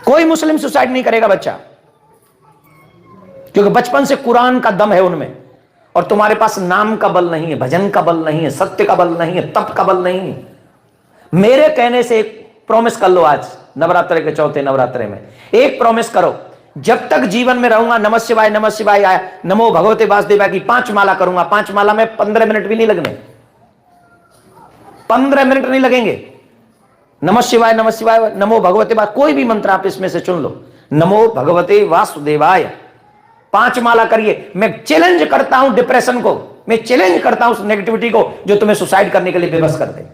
कोई मुस्लिम सुसाइड नहीं करेगा बच्चा, क्योंकि बचपन से कुरान का दम है उनमें, और तुम्हारे पास नाम का बल नहीं है, भजन का बल नहीं है, सत्य का बल नहीं है, तप का बल नहीं है। मेरे कहने से एक प्रॉमिस कर लो, आज नवरात्र के चौथे नवरात्रे में एक प्रॉमिस करो, जब तक जीवन में रहूंगा नमः शिवाय आया, नमो भगवते वासुदेवाय की 5 माला करूंगा। 5 माला में 15 मिनट भी नहीं लगने, 15 मिनट नहीं लगेंगे। नमः शिवाय नमो भगवते वास, कोई भी मंत्र आप इसमें से चुन लो, नमो भगवते वासुदेवाय 5 माला करिए। मैं चैलेंज करता हूं डिप्रेशन को, मैं चैलेंज करता हूं उस नेगेटिविटी को जो तुम्हें सुसाइड करने के लिए बेबस कर दे।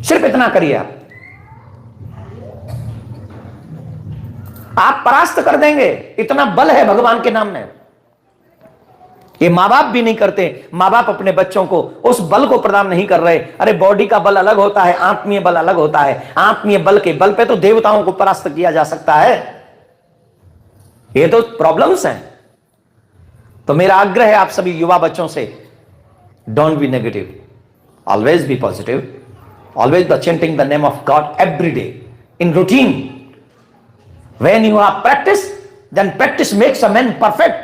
सिर्फ इतना करिए, आप परास्त कर देंगे। इतना बल है भगवान के नाम में। ये मां बाप भी नहीं करते, मां बाप अपने बच्चों को उस बल को प्रदान नहीं कर रहे। अरे बॉडी का बल अलग होता है, आत्मीय बल अलग होता है। आत्मीय बल के बल पे तो देवताओं को परास्त किया जा सकता है। ये तो प्रॉब्लम्स हैं। तो मेरा आग्रह है आप सभी युवा बच्चों से, don't be negative, always be positive, always the chanting the name of God every day in routine. When you are practice, then practice makes a man perfect.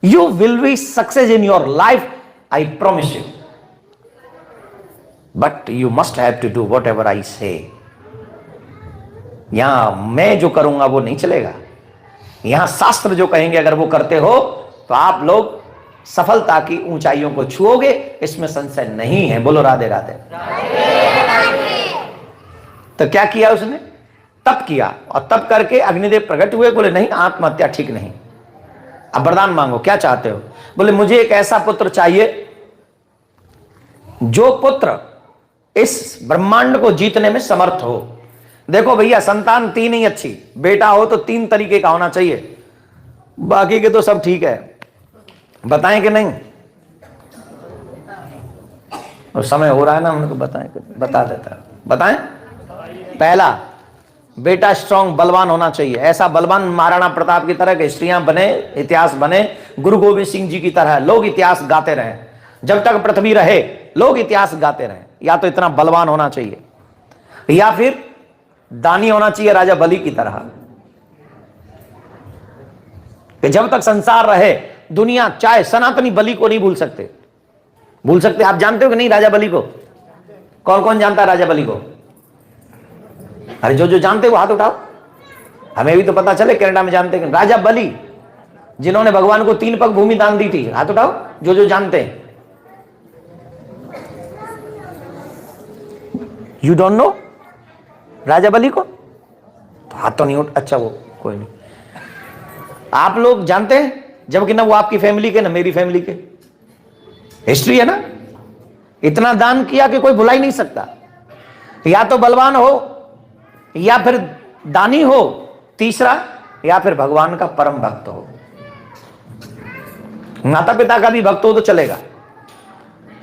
You will be success in your life, I promise you. But you must have to do whatever I say. यहां मैं जो करूंगा वो नहीं चलेगा, यहां शास्त्र जो कहेंगे अगर वो करते हो तो आप लोग सफलता की ऊंचाइयों को छुओगे, इसमें संशय नहीं है। बोलो राधे राधे। तो क्या किया उसने? तप किया, और तप करके अग्निदेव प्रकट हुए, बोले नहीं आत्महत्या ठीक नहीं। अब वरदान मांगो, क्या चाहते हो? बोले मुझे एक ऐसा पुत्र चाहिए जो पुत्र इस ब्रह्मांड को जीतने में समर्थ हो। देखो भैया, संतान 3 ही अच्छी, बेटा हो तो 3 तरीके का होना चाहिए, बाकी के तो सब ठीक है। बताएं कि नहीं? और समय हो रहा है ना, उनको बताएं, बता देता है। बताएं। पहला, बेटा स्ट्रांग बलवान होना चाहिए, ऐसा बलवान महाराणा प्रताप की तरह के स्त्रियां बने, इतिहास बने, गुरु गोविंद सिंह जी की तरह लोग इतिहास गाते रहे, जब तक पृथ्वी रहे लोग इतिहास गाते रहे। या तो इतना बलवान होना चाहिए, या फिर दानी होना चाहिए राजा बलि की तरह, कि जब तक संसार रहे दुनिया चाहे सनातनी बलि को नहीं भूल सकते। भूल सकते? आप जानते हो कि नहीं राजा बलि को? कौन कौन जानता है राजा बलि को? अरे जो जो जानते हो हाथ उठाओ, हमें भी तो पता चले कनाडा में जानते हैं। राजा बलि जिन्होंने भगवान को 3 पग भूमि दान दी थी, हाथ उठाओ जो जो जानते हैं। यू डोंट नो राजा बलि को? तो हाथ तो नहीं उठ, अच्छा वो कोई नहीं। आप लोग जानते हैं, जबकि ना वो आपकी फैमिली के ना मेरी फैमिली के, हिस्ट्री है ना। इतना दान किया कि कोई भुला ही नहीं सकता। या तो बलवान हो, या फिर दानी हो, तीसरा या फिर भगवान का परम भक्त हो। माता पिता का भी भक्त हो तो चलेगा।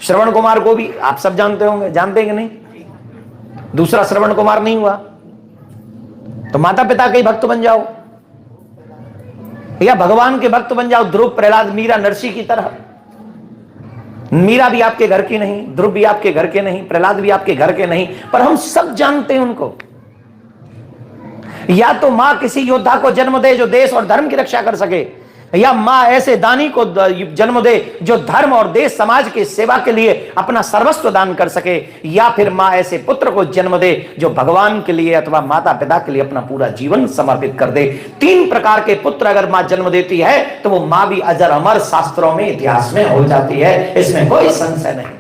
श्रवण कुमार को भी आप सब जानते होंगे, जानते हैं कि नहीं? दूसरा श्रवण कुमार नहीं हुआ तो माता पिता के ही भक्त बन जाओ, या भगवान के भक्त बन जाओ। ध्रुव, प्रहलाद, मीरा, नरसी की तरह। मीरा भी आपके घर की नहीं, ध्रुव भी आपके घर के नहीं, प्रहलाद भी आपके घर के नहीं, पर हम सब जानते हैं उनको। या तो मां किसी योद्धा को जन्म दे जो देश और धर्म की रक्षा कर सके, या मां ऐसे दानी को जन्म दे जो धर्म और देश समाज की सेवा के लिए अपना सर्वस्व दान कर सके, या फिर मां ऐसे पुत्र को जन्म दे जो भगवान के लिए अथवा माता पिता के लिए अपना पूरा जीवन समर्पित कर दे। 3 प्रकार के पुत्र अगर मां जन्म देती है तो वो मां भी अजर अमर शास्त्रों में, इतिहास में हो जाती है, इसमें कोई संशय नहीं।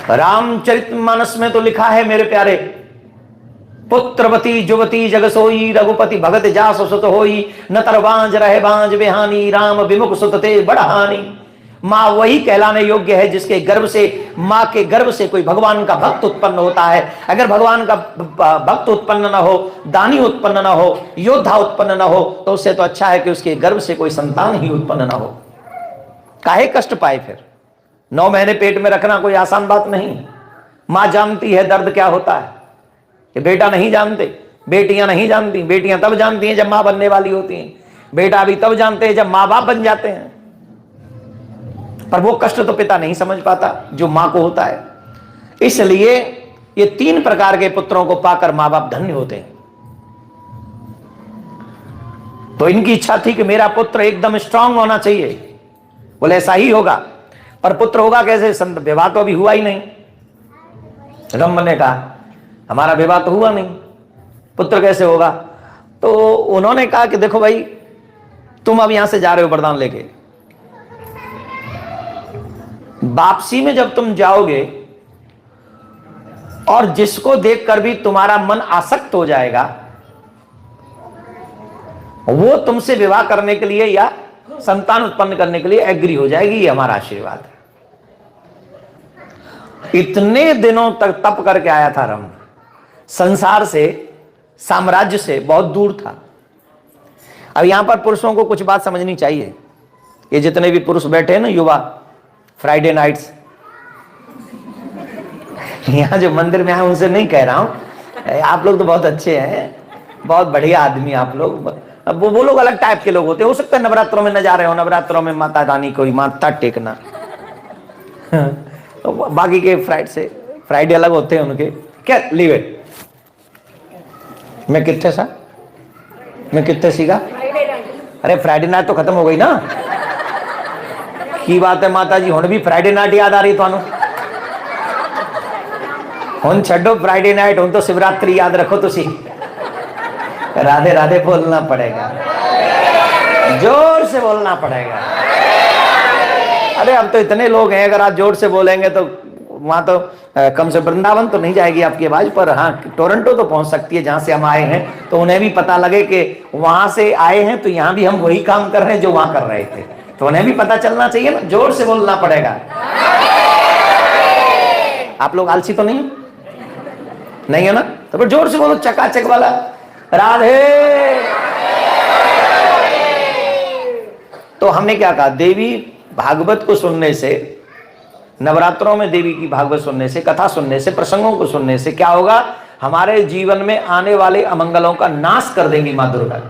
रामचरितमानस में तो लिखा है मेरे प्यारे, पुत्रवती जुवती जग सोई, रघुपति भगत जास सुत होई, न तर बांझ रहे बांझ बेहानी, राम विमुख सुत ते बड़हानी। मां वही कहलाने योग्य है जिसके गर्भ से, मां के गर्भ से कोई भगवान का भक्त उत्पन्न होता है। अगर भगवान का भक्त उत्पन्न न हो, दानी उत्पन्न न हो, योद्धा उत्पन्न न हो, तो उससे तो अच्छा है कि उसके गर्भ से कोई संतान ही उत्पन्न न हो। काहे कष्ट पाए फिर? 9 महीने पेट में रखना कोई आसान बात नहीं। मां जानती है दर्द क्या होता है, कि बेटा नहीं जानते, बेटियां नहीं जानती। बेटियां तब जानती हैं जब मां बनने वाली होती हैं, बेटा भी तब जानते हैं जब मां बाप बन जाते हैं। पर वो कष्ट तो पिता नहीं समझ पाता जो मां को होता है। इसलिए ये 3 प्रकार के पुत्रों को पाकर मां बाप धन्य होते हैं। तो इनकी इच्छा थी कि मेरा पुत्र एकदम स्ट्रांग होना चाहिए। बोले ऐसा ही होगा, पर पुत्र होगा कैसे? विवाह तो अभी हुआ ही नहीं। रंभ ने कहा हमारा विवाह तो हुआ नहीं, पुत्र कैसे होगा? तो उन्होंने कहा कि देखो भाई, तुम अब यहां से जा रहे हो वरदान लेके, वापसी में जब तुम जाओगे और जिसको देखकर भी तुम्हारा मन आसक्त हो जाएगा, वो तुमसे विवाह करने के लिए या संतान उत्पन्न करने के लिए एग्री हो जाएगी। ये हमारा आशीर्वाद है। इतने दिनों तक तप करके आया था रंभ, संसार से, साम्राज्य से बहुत दूर था। अब यहां पर पुरुषों को कुछ बात समझनी चाहिए। ये जितने भी पुरुष बैठे हैं ना, युवा, फ्राइडे नाइट्स, यहां जो मंदिर में आए उनसे नहीं कह रहा हूं, आप लोग तो बहुत अच्छे हैं, बहुत बढ़िया आदमी आप लोग। अब वो लोग अलग टाइप के लोग होते हैं। हो सकता है नवरात्रों में न जा रहे हो, नवरात्रों में माता रानी को माथा टेकना तो बाकी के फ्राइडे अलग होते हैं उनके। क्या लीव इट, मैं कितने सीखा? अरे फ्राइडे नाइट तो खत्म हो गई ना। की बात है माता जी, हुण भी फ्राइडे नाइट याद आ रही थानू? हुण छड्डो फ्राइडे नाइट, हुण तो शिवरात्रि याद रखो। तुसी राधे राधे बोलना पड़ेगा, जोर से बोलना पड़ेगा। अरे अब तो इतने लोग हैं, अगर आप जोर से बोलेंगे तो वहां तो कम से वृंदावन तो नहीं जाएगी आपकी आवाज, पर हाँ टोरंटो तो पहुंच सकती है जहां से हम आए हैं। तो उन्हें भी पता लगे कि वहां से आए हैं तो यहां भी हम वही काम कर रहे हैं जो वहां कर रहे थे, तो उन्हें भी पता चलना चाहिए ना। जोर से बोलना पड़ेगा। आप लोग आलसी तो नहीं है ना? तो फिर जोर से बोलो, चकाचक वाला राधे। तो हमने क्या कहा? देवी भागवत को सुनने से, नवरात्रों में देवी की भागवत सुनने से, कथा सुनने से, प्रसंगों को सुनने से क्या होगा? हमारे जीवन में आने वाले अमंगलों का नाश कर देंगी मां दुर्गा।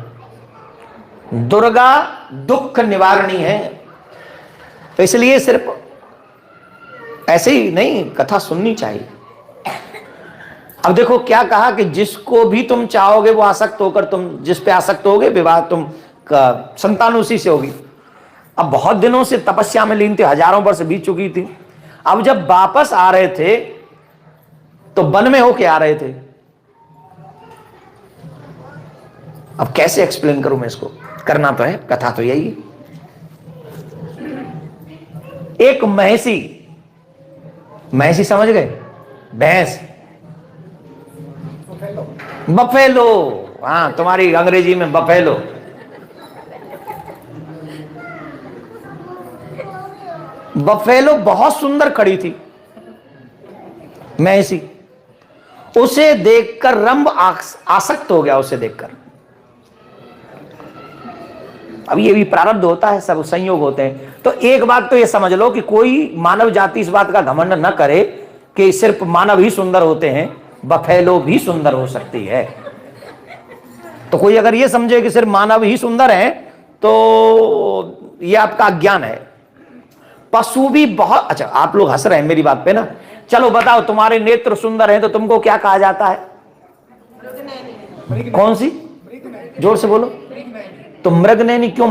दुर्गा दुख निवारणी है। तो इसलिए सिर्फ ऐसे ही नहीं, कथा सुननी चाहिए। अब देखो क्या कहा कि जिसको भी तुम चाहोगे वो आसक्त होकर, तुम जिस पे आसक्त होगे विवाह तुम संतान उसी से होगी। अब बहुत दिनों से तपस्या में लीन थे, हजारों वर्ष बीत चुकी थी। अब जब वापस आ रहे थे तो वन में होके आ रहे थे। अब कैसे एक्सप्लेन करूं मैं इसको? करना तो है, कथा तो यही है। एक महिषी समझ गए? भैंस, बफेलो, हाँ तुम्हारी अंग्रेजी में बफेलो। बफेलो बहुत सुंदर खड़ी थी महिषी, उसे देखकर रंभ आसक्त हो गया उसे देखकर। अब ये भी प्रारब्ध होता है, सब संयोग होते हैं। तो एक बात तो ये समझ लो कि कोई मानव जाति इस बात का घमंड न करे कि सिर्फ मानव ही सुंदर होते हैं, बफेलो भी सुंदर हो सकती है। तो कोई अगर ये समझे कि सिर्फ मानव ही सुंदर है तो ये आपका अज्ञान है। पशु भी बहुत, अच्छा आप लोग हंस रहे हैं मेरी बात पे ना, चलो बताओ तुम्हारे नेत्र सुंदर हैं तो तुमको क्या कहा जाता है? कौन सी? जोर से बोलो। तो मृग नैनी क्यों,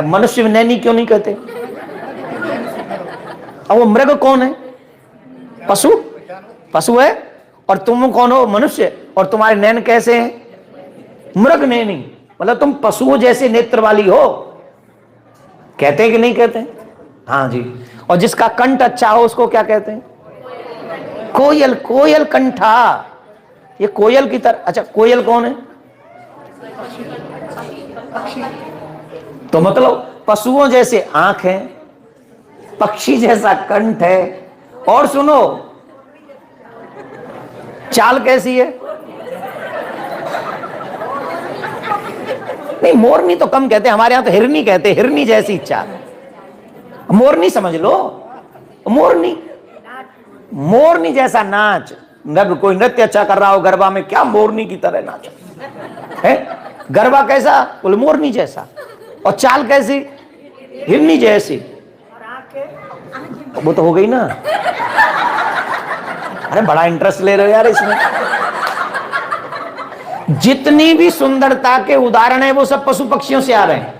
मनुष्य नैनी क्यों नहीं कहते? अब वो मृग कौन है? पशु है। और तुम कौन हो? मनुष्य। और तुम्हारे नैन कैसे हैं? मृग नैनी, मतलब तुम पशुओं जैसे नेत्र वाली हो। कहते हैं कि नहीं कहते? हाँ जी। और जिसका कंठ अच्छा हो उसको क्या कहते हैं? कोयल। कोयल कंठा, ये कोयल की तरह। अच्छा कोयल कौन है? तो मतलब पशुओं जैसे आंख है, पक्षी जैसा कंठ है, और सुनो चाल कैसी है? नहीं मोरनी तो कम कहते, हमारे यहां तो हिरनी कहते, हिरनी जैसी चाल। मोरनी समझ लो, मोरनी जैसा नाच। कोई नृत्य अच्छा कर रहा हो गरबा में, क्या मोरनी की तरह नाच है? गरबा कैसा? बोले मोरनी जैसा। और चाल कैसी? हिरनी जैसी। वो तो हो गई ना। अरे बड़ा इंटरेस्ट ले रहे हो यार इसमें। जितनी भी सुंदरता के उदाहरण है वो सब पशु पक्षियों से आ रहे हैं।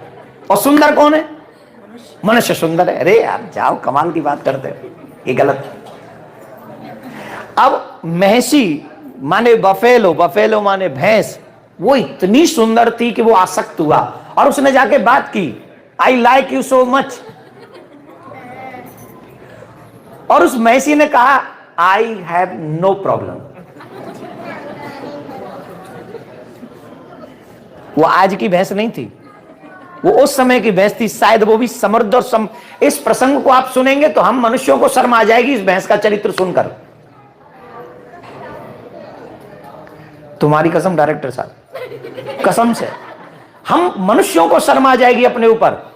और सुंदर कौन है? मनुष्य सुंदर है। अरे यार जाओ, कमाल की बात करते हो, ये गलत। अब महसी माने बफेलो, बफेलो माने भैंस, वो इतनी सुंदर थी कि वो आसक्त हुआ और उसने जाके बात की, I like you so much. और उस महसी ने कहा, आई हैव नो प्रॉब्लम। वो आज की भैंस नहीं थी, वो उस समय की भैंस थी। शायद वो भी समृद्ध और इस प्रसंग को आप सुनेंगे तो हम मनुष्यों को शर्म आ जाएगी इस भैंस का चरित्र सुनकर। तुम्हारी कसम डायरेक्टर साहब, कसम से हम मनुष्यों को शर्म आ जाएगी अपने ऊपर।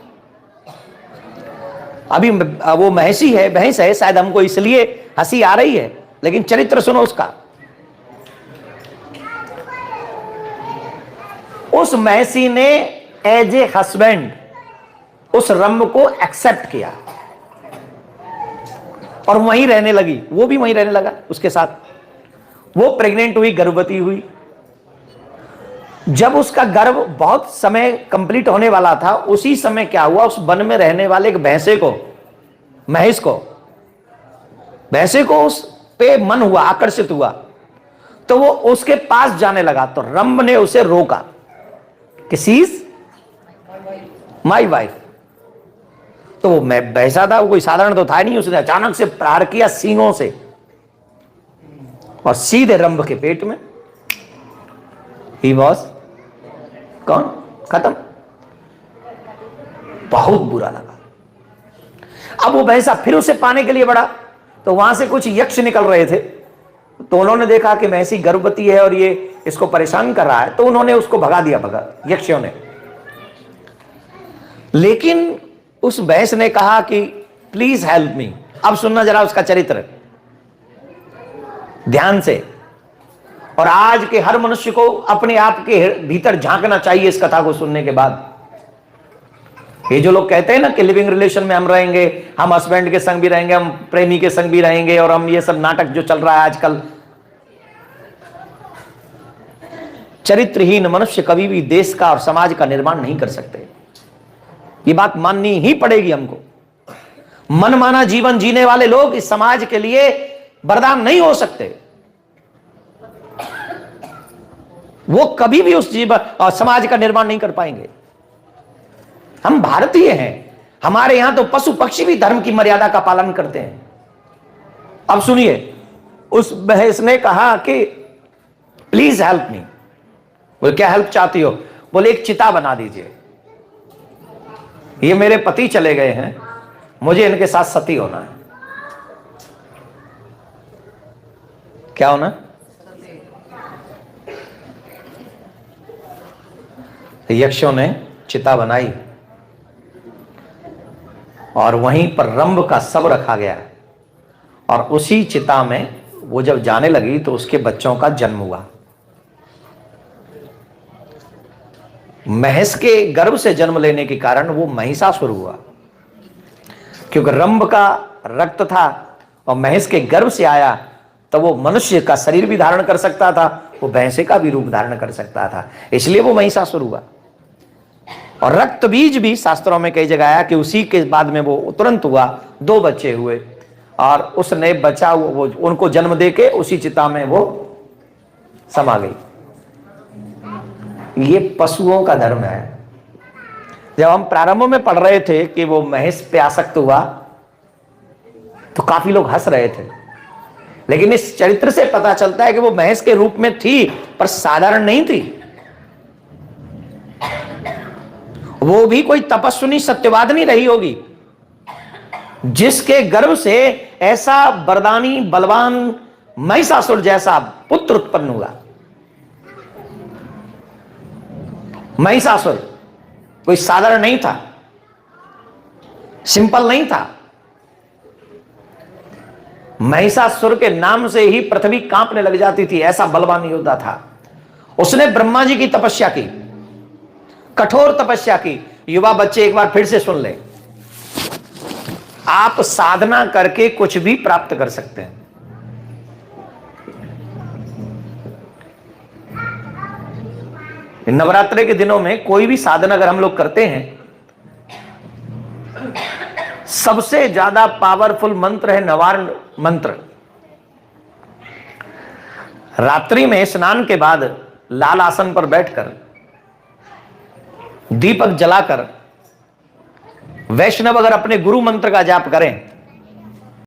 अभी वो महसी है, भैंस है, शायद हमको इसलिए हंसी आ रही है, लेकिन चरित्र सुनो उसका। उस महसी ने एज ए हस्बैंड उस रंभ को एक्सेप्ट किया और वहीं रहने लगी, वो भी वहीं रहने लगा उसके साथ। वो प्रेग्नेंट हुई, गर्भवती हुई। जब उसका गर्भ बहुत समय कंप्लीट होने वाला था, उसी समय क्या हुआ, उस वन में रहने वाले एक भैंसे को, महेश को, भैंसे को उस पे मन हुआ, आकर्षित हुआ, तो वो उसके पास जाने लगा। तो रंभ ने उसे रोका कि शी इज माई वाइफ। तो वो मैं भैंसा था, वो कोई साधारण तो था नहीं, उसने अचानक से प्रहार किया सींगों से और सीधे रंभ के पेट में। ही वॉज कौन? खत्म। बहुत बुरा लगा। अब वो भैंसा फिर उसे पाने के लिए बढ़ा, तो वहां से कुछ यक्ष निकल रहे थे। तो उन्होंने देखा कि भैंसी गर्भवती है और ये इसको परेशान कर रहा है, तो उन्होंने उसको भगा दिया, यक्षों ने। लेकिन उस भैंस ने कहा कि प्लीज हेल्प मी। अब सुनना जरा उसका चरित्र ध्यान से। और आज के हर मनुष्य को अपने आप के भीतर झांकना चाहिए इस कथा को सुनने के बाद। ये जो लोग कहते हैं ना कि लिविंग रिलेशन में हम रहेंगे, हम हस्बैंड के संग भी रहेंगे, हम प्रेमी के संग भी रहेंगे, और हम ये सब नाटक जो चल रहा है आजकल। चरित्रहीन मनुष्य कभी भी देश का और समाज का निर्माण नहीं कर सकते। ये बात माननी ही पड़ेगी हमको। मनमाना जीवन जीने वाले लोग इस समाज के लिए वरदान नहीं हो सकते। वो कभी भी उस जीवन और समाज का निर्माण नहीं कर पाएंगे। हम भारतीय हैं, हमारे यहां तो पशु पक्षी भी धर्म की मर्यादा का पालन करते हैं। अब सुनिए, उस भैंस ने कहा कि प्लीज हेल्प मी। बोले क्या हेल्प चाहती हो? बोले एक चिता बना दीजिए, ये मेरे पति चले गए हैं, मुझे इनके साथ सती होना है। क्या होना? यक्षों ने चिता बनाई और वहीं पर रंभ का शव रखा गया, और उसी चिता में वो जब जाने लगी तो उसके बच्चों का जन्म हुआ। महेश के गर्भ से जन्म लेने के कारण वो महिषासुर हुआ, क्योंकि रंभ का रक्त था और महेश के गर्भ से आया, तो वो मनुष्य का शरीर भी धारण कर सकता था, वो भैंसे का भी रूप धारण कर सकता था, इसलिए वो महिषासुर हुआ। और रक्त बीज भी शास्त्रों में कई जगह आया कि उसी के बाद में वो तुरंत हुआ, 2 बच्चे हुए, और उसने बचा वो उनको जन्म देके उसी चिता में वो समा गई। ये पशुओं का धर्म है। जब हम प्रारंभ में पढ़ रहे थे कि वो महेश पे आसक्त हुआ, तो काफी लोग हंस रहे थे, लेकिन इस चरित्र से पता चलता है कि वो महेश के रूप में थी, पर साधारण नहीं थी। वो भी कोई तपस्विनी सत्यवादिनी रही होगी, जिसके गर्भ से ऐसा वरदानी बलवान महिषासुर जैसा पुत्र उत्पन्न हुआ। महिषासुर कोई साधारण नहीं था, सिंपल नहीं था। महिषासुर के नाम से ही पृथ्वी कांपने लग जाती थी, ऐसा बलवान योद्धा था। उसने ब्रह्मा जी की तपस्या की, कठोर तपस्या की। युवा बच्चे एक बार फिर से सुन ले, आप साधना करके कुछ भी प्राप्त कर सकते हैं। नवरात्रि के दिनों में कोई भी साधना अगर हम लोग करते हैं, सबसे ज्यादा पावरफुल मंत्र है नवार्ण मंत्र। रात्रि में स्नान के बाद लाल आसन पर बैठकर दीपक जलाकर वैष्णव अगर अपने गुरु मंत्र का जाप करें